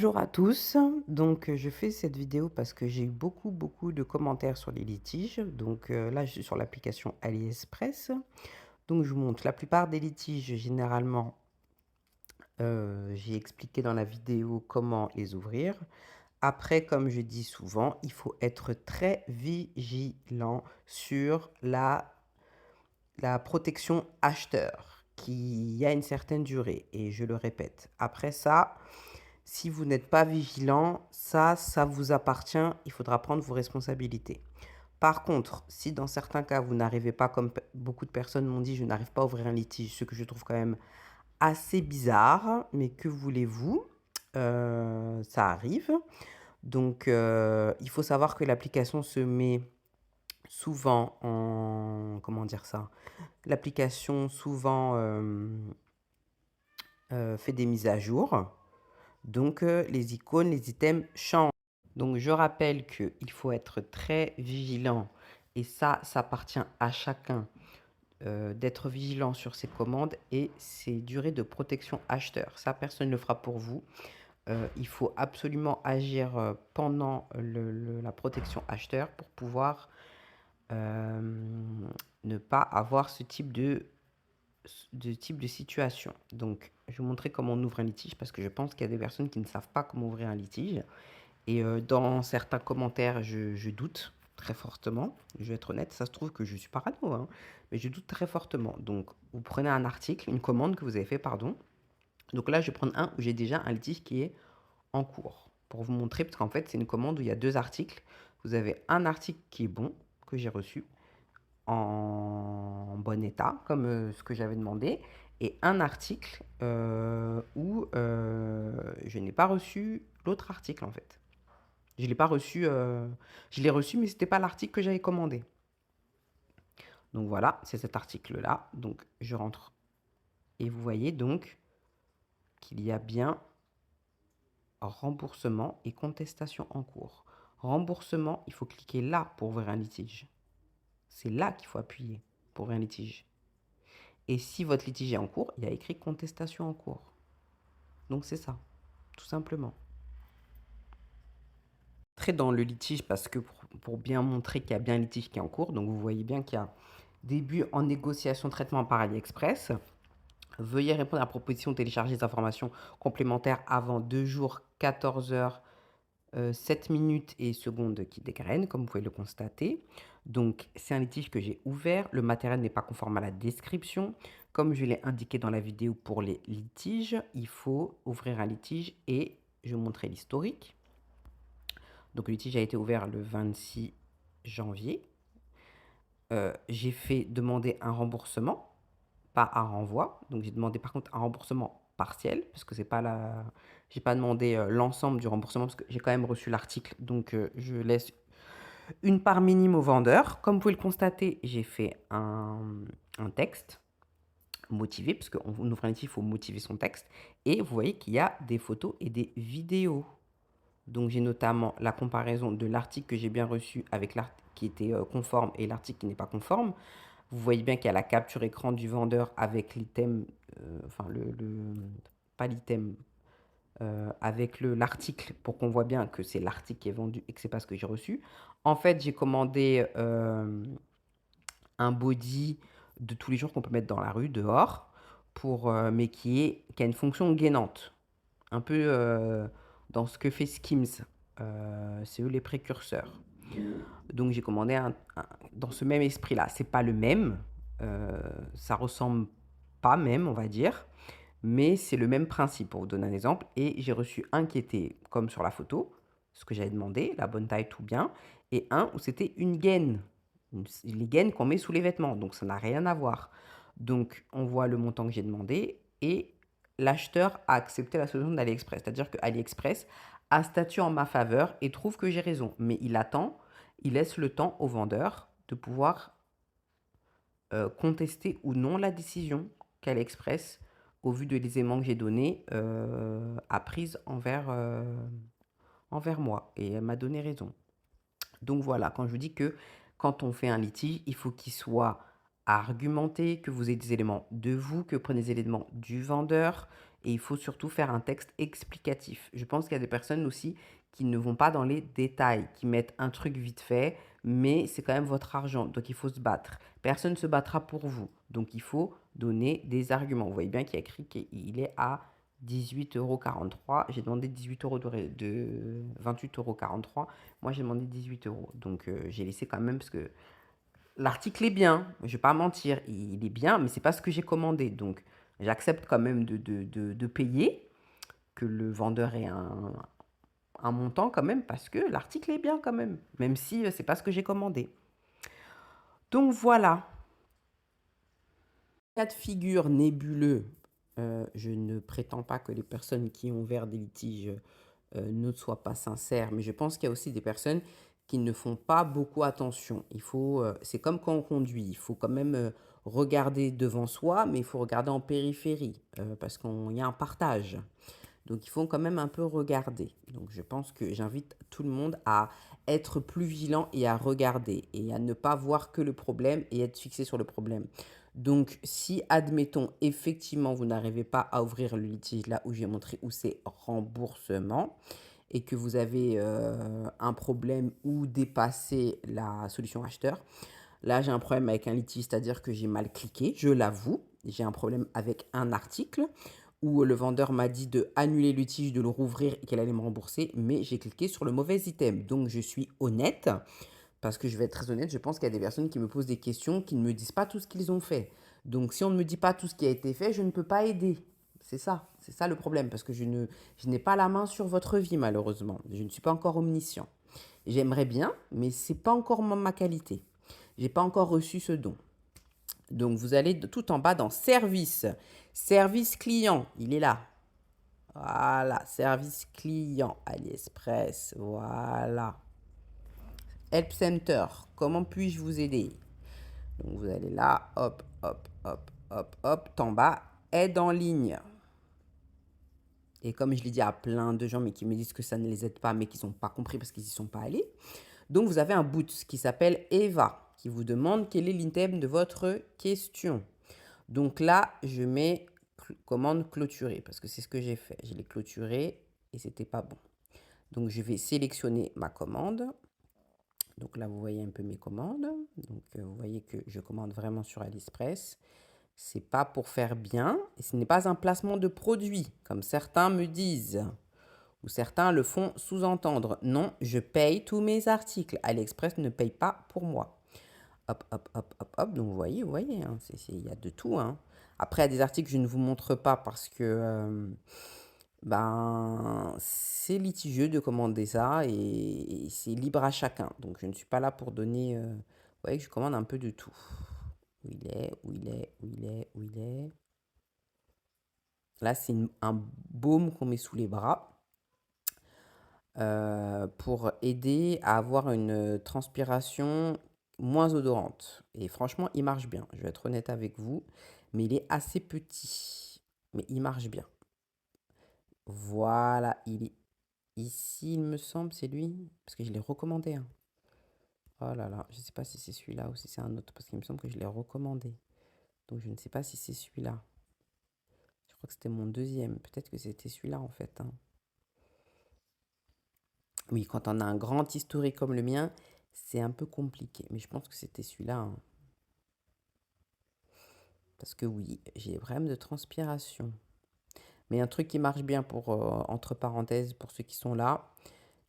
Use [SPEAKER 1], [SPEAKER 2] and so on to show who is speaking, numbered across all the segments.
[SPEAKER 1] Bonjour à tous. Donc, je fais cette vidéo parce que j'ai eu beaucoup de commentaires sur les litiges. Donc, là, je suis sur l'application AliExpress. Donc, je vous montre la plupart des litiges, généralement, j'ai expliqué dans la vidéo comment les ouvrir. Après, comme je dis souvent, il faut être très vigilant sur la protection acheteur, qui a une certaine durée. Et je le répète. Après ça, si vous n'êtes pas vigilant, ça vous appartient, il faudra prendre vos responsabilités. Par contre, si dans certains cas, vous n'arrivez pas, comme beaucoup de personnes m'ont dit, je n'arrive pas à ouvrir un litige, ce que je trouve quand même assez bizarre, mais que voulez-vous? Ça arrive. Donc, il faut savoir que l'application se met souvent en... Comment dire ça? L'application souvent fait des mises à jour. Donc, les icônes, les items changent. Donc, je rappelle qu'il faut être très vigilant et ça appartient à chacun d'être vigilant sur ses commandes et ses durées de protection acheteur. Ça, personne ne le fera pour vous. Il faut absolument agir pendant la protection acheteur pour pouvoir ne pas avoir ce type de situation. Donc, je vais vous montrer comment on ouvre un litige parce que je pense qu'il y a des personnes qui ne savent pas comment ouvrir un litige. Et dans certains commentaires, je doute très fortement. Je vais être honnête, ça se trouve que je suis parano, hein, mais je doute très fortement. Donc, vous prenez un article, une commande que vous avez fait, pardon. Donc là, je vais prendre un où j'ai déjà un litige qui est en cours pour vous montrer, parce qu'en fait, c'est une commande où il y a deux articles. Vous avez un article qui est bon, que j'ai reçu, en bon état, comme ce que j'avais demandé, et un article où je n'ai pas reçu l'autre article, en fait. Je l'ai pas reçu, je l'ai reçu, mais c'était pas l'article que j'avais commandé. Donc voilà, c'est cet article-là. Donc je rentre et vous voyez donc qu'il y a bien remboursement et contestation en cours. Remboursement, il faut cliquer là pour ouvrir un litige. C'est là qu'il faut appuyer pour ouvrir un litige. Et si votre litige est en cours, il y a écrit contestation en cours. Donc c'est ça, tout simplement. Très dans le litige parce que pour bien montrer qu'il y a bien un litige qui est en cours, donc vous voyez bien qu'il y a début en négociation traitement par AliExpress. Veuillez répondre à la proposition de télécharger des informations complémentaires avant 2 jours, 14 heures, 7 minutes et secondes qui dégraine, comme vous pouvez le constater. Donc, c'est un litige que j'ai ouvert. Le matériel n'est pas conforme à la description. Comme je l'ai indiqué dans la vidéo pour les litiges, il faut ouvrir un litige et je vais vous montrer l'historique. Donc, le litige a été ouvert le 26 janvier. J'ai fait demander un remboursement, pas un renvoi. Donc, j'ai demandé par contre un remboursement partiel, parce que c'est pas la... J'ai pas demandé l'ensemble du remboursement, parce que j'ai quand même reçu l'article. Donc, je laisse une part minime au vendeur. Comme vous pouvez le constater, j'ai fait un texte motivé, parce qu'on ouvre un litige, il faut motiver son texte. Et vous voyez qu'il y a des photos et des vidéos. Donc, j'ai notamment la comparaison de l'article que j'ai bien reçu avec l'article qui était conforme et l'article qui n'est pas conforme. Vous voyez bien qu'il y a la capture écran du vendeur avec l'item, enfin pas l'item, avec l'article pour qu'on voit bien que c'est l'article qui est vendu et que c'est pas ce que j'ai reçu. En fait, j'ai commandé un body de tous les jours qu'on peut mettre dans la rue, dehors, mais qui a une fonction gainante. Un peu dans ce que fait Skims. C'est eux les précurseurs. Donc j'ai commandé dans ce même esprit-là. C'est pas le même, ça ressemble pas même, on va dire, mais c'est le même principe pour vous donner un exemple. Et j'ai reçu un qui était comme sur la photo, ce que j'avais demandé, la bonne taille, tout bien, et un où c'était une gaine, les gaines qu'on met sous les vêtements, donc ça n'a rien à voir. Donc on voit le montant que j'ai demandé et l'acheteur a accepté la solution d'AliExpress, c'est-à-dire que AliExpress a statué en ma faveur et trouve que j'ai raison, mais il attend, il laisse le temps au vendeur de pouvoir contester ou non la décision qu'AliExpress, au vu de les aimants que j'ai donnés, a prise envers moi. Et elle m'a donné raison. Donc voilà, quand je vous dis que quand on fait un litige, il faut qu'il soit argumenté, que vous ayez des éléments de vous, que vous prenez des éléments du vendeur et il faut surtout faire un texte explicatif. Je pense qu'il y a des personnes aussi qui ne vont pas dans les détails, qui mettent un truc vite fait, mais c'est quand même votre argent, donc il faut se battre. Personne ne se battra pour vous, donc il faut donner des arguments. Vous voyez bien qu'il y a écrit qu'il est à 18,43 €. J'ai demandé 18 € de 28,43 €. Moi, j'ai demandé 18 €. Donc, j'ai laissé quand même parce que l'article est bien. Je ne vais pas mentir. Il est bien, mais ce n'est pas ce que j'ai commandé. Donc, j'accepte quand même de payer, que le vendeur ait un montant quand même, parce que l'article est bien quand même, même si ce n'est pas ce que j'ai commandé. Donc, voilà. Cas de figure nébuleux, je ne prétends pas que les personnes qui ont ouvert des litiges ne soient pas sincères, mais je pense qu'il y a aussi des personnes qui ne font pas beaucoup attention. C'est comme quand on conduit, il faut quand même regarder devant soi, mais il faut regarder en périphérie, parce qu'il y a un partage. Donc il faut quand même un peu regarder. Donc je pense que j'invite tout le monde à être plus vigilant et à regarder et à ne pas voir que le problème et être fixé sur le problème. Donc si, admettons, effectivement, vous n'arrivez pas à ouvrir le litige là où j'ai montré où c'est remboursement et que vous avez un problème ou dépassé la solution acheteur, là j'ai un problème avec un litige, c'est-à-dire que j'ai mal cliqué, je l'avoue, j'ai un problème avec un article où le vendeur m'a dit de annuler le litige, de le rouvrir et qu'elle allait me rembourser, mais j'ai cliqué sur le mauvais item. Donc je suis honnête, parce que je vais être très honnête, je pense qu'il y a des personnes qui me posent des questions, qui ne me disent pas tout ce qu'ils ont fait. Donc si on ne me dit pas tout ce qui a été fait, je ne peux pas aider. C'est ça le problème, parce que je n'ai pas la main sur votre vie malheureusement. Je ne suis pas encore omniscient. J'aimerais bien, mais ce n'est pas encore ma qualité. Je n'ai pas encore reçu ce don. Donc vous allez tout en bas dans service. Service client, il est là. Voilà, service client, AliExpress, voilà. Help Center, comment puis-je vous aider? Donc vous allez là, hop, hop, hop, hop, hop, en bas, aide en ligne. Et comme je l'ai dit à plein de gens, mais qui me disent que ça ne les aide pas, mais qui n'ont pas compris parce qu'ils n'y sont pas allés. Donc vous avez un boot qui s'appelle Eva, qui vous demande quel est l'item de votre question. Donc là, je mets commande clôturer, parce que c'est ce que j'ai fait. Je l'ai clôturé et c'était pas bon. Donc je vais sélectionner ma commande. Donc là, vous voyez un peu mes commandes. Donc vous voyez que je commande vraiment sur AliExpress. C'est pas pour faire bien et ce n'est pas un placement de produit, comme certains me disent. Ou certains le font sous-entendre. Non, je paye tous mes articles. AliExpress ne paye pas pour moi. Hop, hop, hop, hop, hop. Donc vous voyez, hein, il y a de tout. Hein. Après, il y a des articles que je ne vous montre pas parce que c'est litigieux de commander ça et c'est libre à chacun. Donc je ne suis pas là pour donner... vous voyez que je commande un peu de tout. Où il est, où il est, où il est, où il est. Là, c'est un baume qu'on met sous les bras pour aider à avoir une transpiration moins odorante. Et franchement, il marche bien. Je vais être honnête avec vous, mais il est assez petit. Mais il marche bien. Voilà, il est ici, il me semble, c'est lui. Parce que je l'ai recommandé. Hein. Oh là là, je ne sais pas si c'est celui-là ou si c'est un autre. Parce qu'il me semble que je l'ai recommandé. Donc je ne sais pas si c'est celui-là. Je crois que c'était mon deuxième. Peut-être que c'était celui-là en fait. Hein. Oui, quand on a un grand historique comme le mien, c'est un peu compliqué. Mais je pense que c'était celui-là. Hein. Parce que oui, j'ai des problèmes de transpiration. Mais un truc qui marche bien pour, entre parenthèses, pour ceux qui sont là,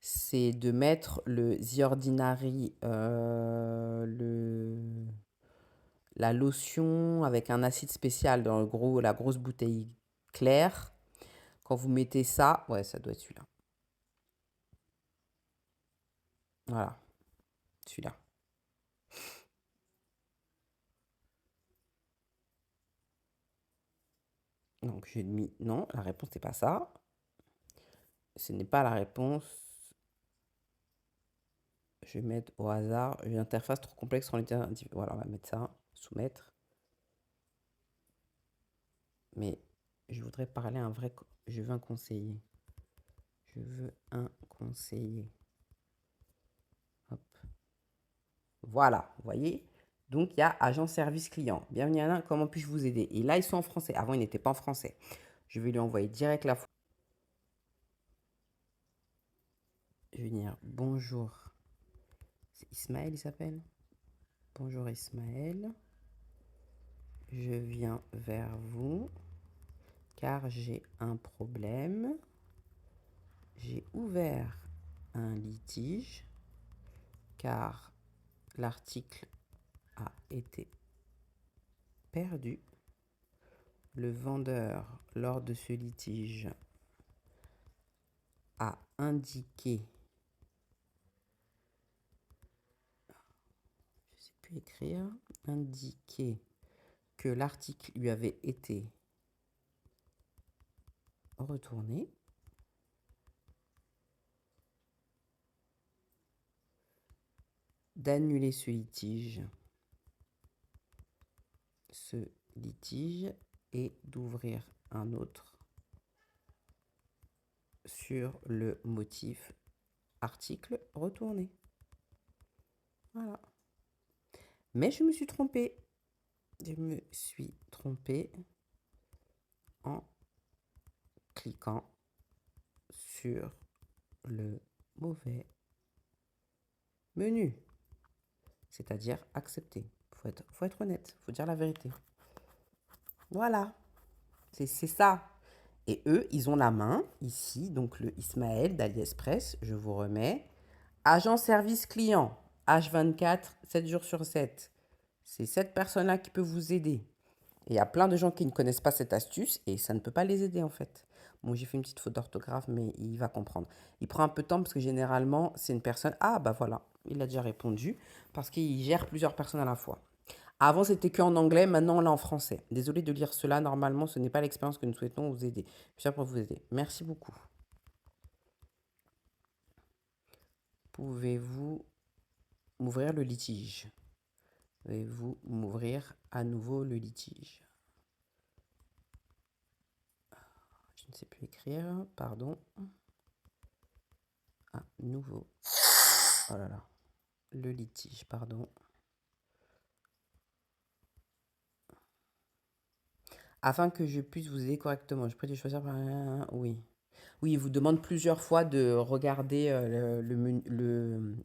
[SPEAKER 1] c'est de mettre le The Ordinary, la lotion avec un acide spécial dans la grosse bouteille claire. Quand vous mettez ça, ouais, ça doit être celui-là. Voilà, celui-là. Donc j'ai mis non, la réponse n'est pas ça. Ce n'est pas la réponse. Je vais mettre au hasard une interface trop complexe. Voilà, on va mettre ça, soumettre. Mais je voudrais parler à un vrai... Je veux un conseiller. Je veux un conseiller. Hop. Voilà, vous voyez. Donc, il y a agent service client. Bienvenue Alain, comment puis-je vous aider? Et là, ils sont en français. Avant, ils n'étaient pas en français. Je vais lui envoyer direct la photo. Je vais dire bonjour. C'est Ismaël, il s'appelle. Bonjour Ismaël. Je viens vers vous car j'ai un problème. J'ai ouvert un litige car l'article a été perdu. Le vendeur, lors de ce litige, a indiqué, je ne sais plus écrire, indiqué que l'article lui avait été retourné. D'annuler ce litige et d'ouvrir un autre sur le motif article retourné. Voilà. Mais je me suis trompée. Je me suis trompée en cliquant sur le mauvais menu, c'est-à-dire accepter. Faut être honnête, faut dire la vérité. Voilà, c'est ça. Et eux, ils ont la main ici, donc le Ismaël d'AliExpress, je vous remets. Agent service client, H24, 7 jours sur 7. C'est cette personne-là qui peut vous aider. Et il y a plein de gens qui ne connaissent pas cette astuce et ça ne peut pas les aider en fait. Bon, j'ai fait une petite faute d'orthographe, mais il va comprendre. Il prend un peu de temps parce que généralement, c'est une personne. Ah, bah voilà, il a déjà répondu parce qu'il gère plusieurs personnes à la fois. Avant, c'était qu'en anglais, maintenant, on l'a en français. Désolé de lire cela, normalement, ce n'est pas l'expérience que nous souhaitons vous aider. Je suis là pour vous aider. Merci beaucoup. Pouvez-vous m'ouvrir le litige? Pouvez-vous m'ouvrir à nouveau le litige? Je ne sais plus écrire, pardon. À nouveau. Oh là là. Le litige, pardon. Afin que je puisse vous aider correctement, je prie de choisir par... Oui. Oui, il vous demande plusieurs fois de regarder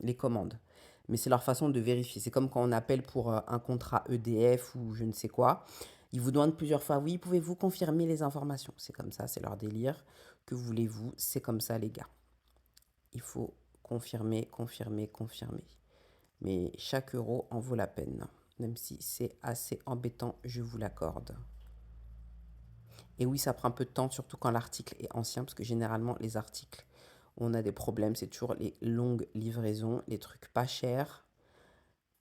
[SPEAKER 1] les commandes. Mais c'est leur façon de vérifier. C'est comme quand on appelle pour un contrat EDF ou je ne sais quoi. Ils vous demandent plusieurs fois, oui, pouvez-vous confirmer les informations? C'est comme ça, c'est leur délire. Que voulez-vous? C'est comme ça, les gars. Il faut confirmer, confirmer, confirmer. Mais chaque euro en vaut la peine. Même si c'est assez embêtant, je vous l'accorde. Et oui, ça prend un peu de temps, surtout quand l'article est ancien, parce que généralement, les articles, on a des problèmes. C'est toujours les longues livraisons, les trucs pas chers,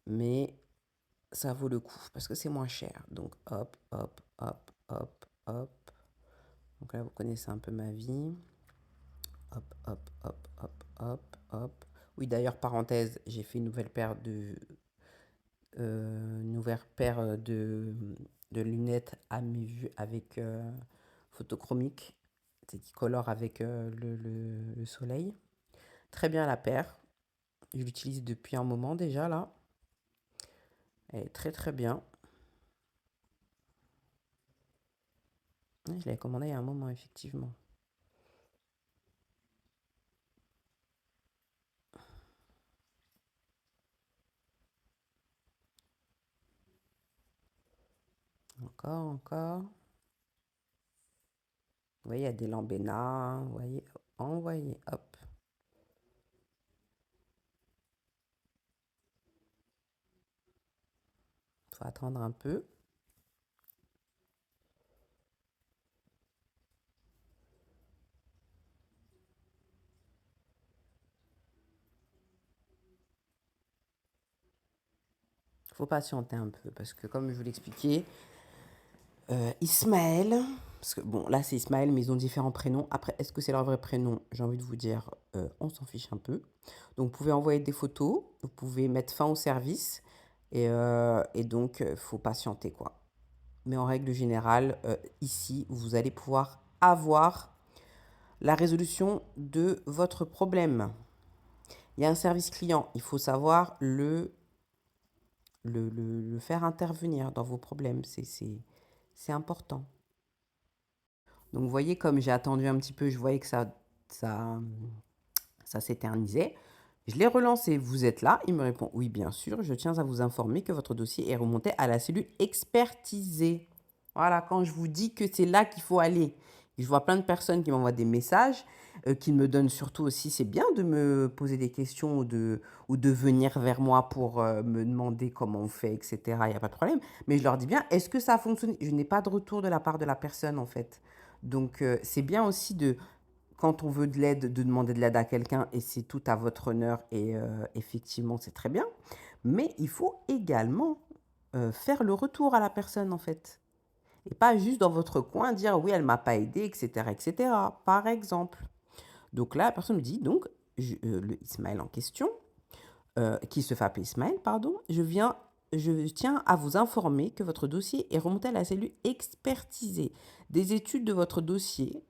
[SPEAKER 1] mais ça vaut le coup, parce que c'est moins cher. Donc, hop, hop, hop, hop, hop. Donc là, vous connaissez un peu ma vie. Hop, hop, hop, hop, hop, hop. Oui, d'ailleurs, parenthèse, j'ai fait une nouvelle paire de lunettes à mes vues avec photochromique, c'est qui colore avec le soleil. Très bien la paire. Je l'utilise depuis un moment déjà là. Elle est très très bien. Je l'avais commandée il y a un moment effectivement. Encore, encore. Vous voyez, il y a des lambénas. Vous voyez, envoyez, hop. Faut attendre un peu. Faut patienter un peu parce que comme je vous l'expliquais, Ismaël, parce que bon là c'est Ismaël mais ils ont différents prénoms. Après est-ce que c'est leur vrai prénom? J'ai envie de vous dire on s'en fiche un peu. Donc vous pouvez envoyer des photos, vous pouvez mettre fin au service et donc faut patienter quoi. Mais en règle générale, ici vous allez pouvoir avoir la résolution de votre problème. Il y a un service client, il faut savoir le faire intervenir dans vos problèmes, c'est important. Donc, vous voyez, comme j'ai attendu un petit peu, je voyais que ça, ça s'éternisait. Je l'ai relancé. Vous êtes là? Il me répond oui, bien sûr. Je tiens à vous informer que votre dossier est remonté à la cellule expertisée. Voilà, quand je vous dis que c'est là qu'il faut aller. Je vois plein de personnes qui m'envoient des messages, qui me donnent surtout aussi, c'est bien de me poser des questions ou de venir vers moi pour me demander comment on fait, etc. Il n'y a pas de problème. Mais je leur dis bien, est-ce que ça a fonctionné? Je n'ai pas de retour de la part de la personne, en fait. Donc, c'est bien aussi quand on veut de l'aide, de demander de l'aide à quelqu'un et c'est tout à votre honneur et effectivement, c'est très bien. Mais il faut également faire le retour à la personne, en fait. Et pas juste dans votre coin dire oui, elle m'a pas aidé, etc., etc. Par exemple. Donc là, la personne me dit donc, le Ismaël en question, qui se fait appeler Ismaël, pardon, je tiens à vous informer que votre dossier est remonté à la cellule expertisée. Des études de votre dossier,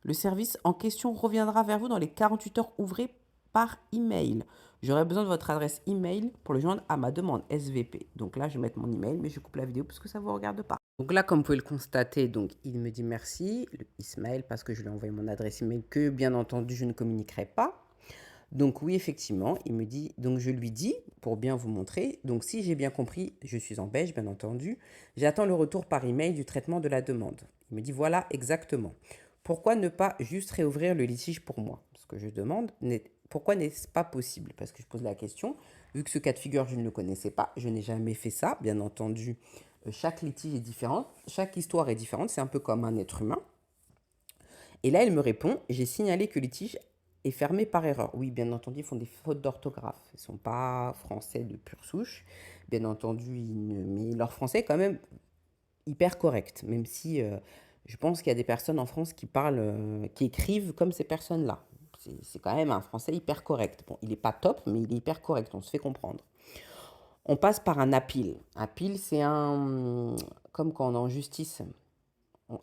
[SPEAKER 1] le service en question reviendra vers vous dans les 48 heures ouvrées par email. J'aurai besoin de votre adresse email pour le joindre à ma demande SVP. Donc là, je vais mettre mon email, mais je coupe la vidéo parce que ça ne vous regarde pas. Donc là, comme vous pouvez le constater, donc il me dit merci, Ismaël, parce que je lui ai envoyé mon adresse email que, bien entendu, je ne communiquerai pas. Donc oui, effectivement, il me dit, donc je lui dis, pour bien vous montrer, donc si j'ai bien compris, je suis en beige, bien entendu, j'attends le retour par email du traitement de la demande. Il me dit, voilà, exactement. Pourquoi ne pas juste réouvrir le litige pour moi? Ce que je demande, pourquoi n'est-ce pas possible? Parce que je pose la question, vu que ce cas de figure, je ne le connaissais pas, je n'ai jamais fait ça, bien entendu, chaque litige est différent, chaque histoire est différente, c'est un peu comme un être humain. Et là, elle me répond, j'ai signalé que le litige est fermé par erreur. Oui, bien entendu, ils font des fautes d'orthographe. Ils ne sont pas français de pure souche. Bien entendu, mais leur français est quand même hyper correct. Même si je pense qu'il y a des personnes en France qui parlent, qui écrivent comme ces personnes-là. C'est quand même un français hyper correct. Bon, il n'est pas top, mais il est hyper correct. On se fait comprendre. On passe par un appel. Appel, c'est comme quand on est en justice,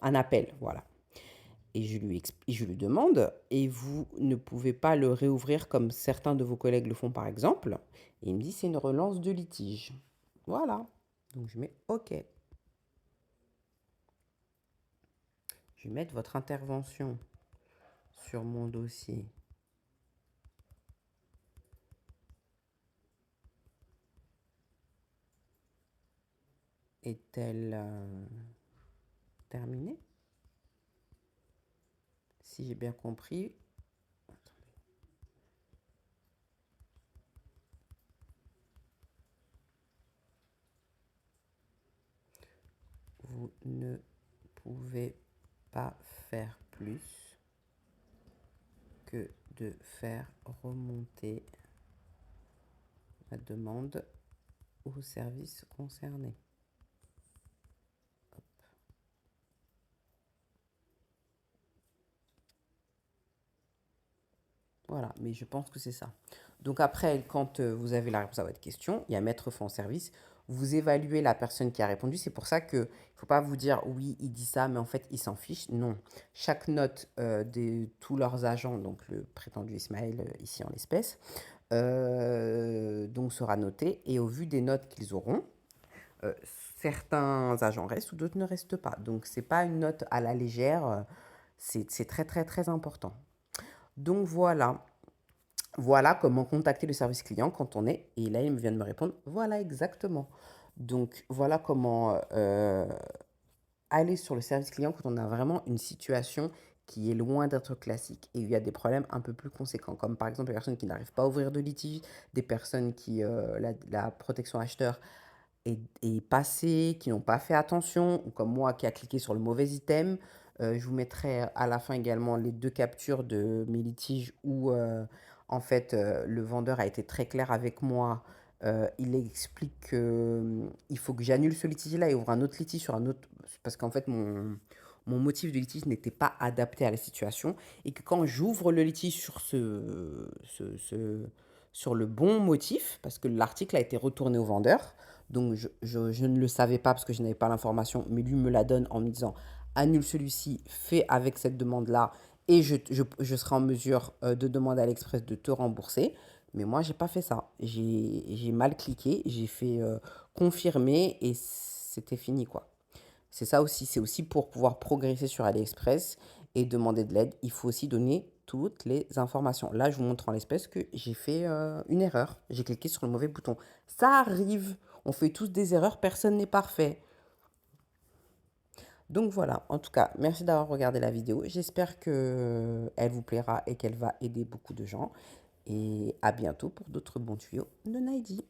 [SPEAKER 1] un appel, voilà. Et je lui demande, et vous ne pouvez pas le réouvrir comme certains de vos collègues le font par exemple. Et il me dit, c'est une relance de litige. Voilà. Donc je mets OK. Je vais mettre votre intervention sur mon dossier. Est-elle terminée? Si j'ai bien compris. Vous ne pouvez pas faire plus que de faire remonter la demande au service concerné. Voilà, mais je pense que c'est ça. Donc après, quand vous avez la réponse à votre question, il y a mettre fin au service. Vous évaluez la personne qui a répondu. C'est pour ça qu'il ne faut pas vous dire oui, il dit ça, mais en fait, il s'en fiche. Non. Chaque note de tous leurs agents, donc le prétendu Ismaël, ici en l'espèce, donc sera notée. Et au vu des notes qu'ils auront, euh, certains agents restent ou d'autres ne restent pas. Donc, ce n'est pas une note à la légère. C'est très, très, très important. Donc, voilà. Voilà comment contacter le service client quand on est. Et là, il vient de me répondre, voilà exactement. Donc, voilà comment aller sur le service client quand on a vraiment une situation qui est loin d'être classique et il y a des problèmes un peu plus conséquents, comme par exemple les personnes qui n'arrivent pas à ouvrir de litige, des personnes qui, la protection acheteur est passée, qui n'ont pas fait attention, ou comme moi qui a cliqué sur le mauvais item. Je vous mettrai à la fin également les deux captures de mes litiges où en fait le vendeur a été très clair avec moi. Il explique qu'il faut que j'annule ce litige-là et ouvre un autre litige sur un autre... Parce qu'en fait mon motif de litige n'était pas adapté à la situation et que quand j'ouvre le litige sur sur le bon motif, parce que l'article a été retourné au vendeur, donc je ne le savais pas parce que je n'avais pas l'information, mais lui me la donne en me disant annule celui-ci, fais avec cette demande-là et je serai en mesure de demander à l'Express de te rembourser. Mais moi, j'ai pas fait ça. J'ai mal cliqué, j'ai fait confirmer et c'était fini quoi. C'est ça aussi, c'est aussi pour pouvoir progresser sur AliExpress et demander de l'aide, il faut aussi donner toutes les informations. Là, je vous montre en l'espèce que j'ai fait une erreur. J'ai cliqué sur le mauvais bouton. Ça arrive, on fait tous des erreurs, personne n'est parfait. Donc voilà, en tout cas, merci d'avoir regardé la vidéo. J'espère qu'elle vous plaira et qu'elle va aider beaucoup de gens. Et à bientôt pour d'autres bons tuyaux de Naïdi.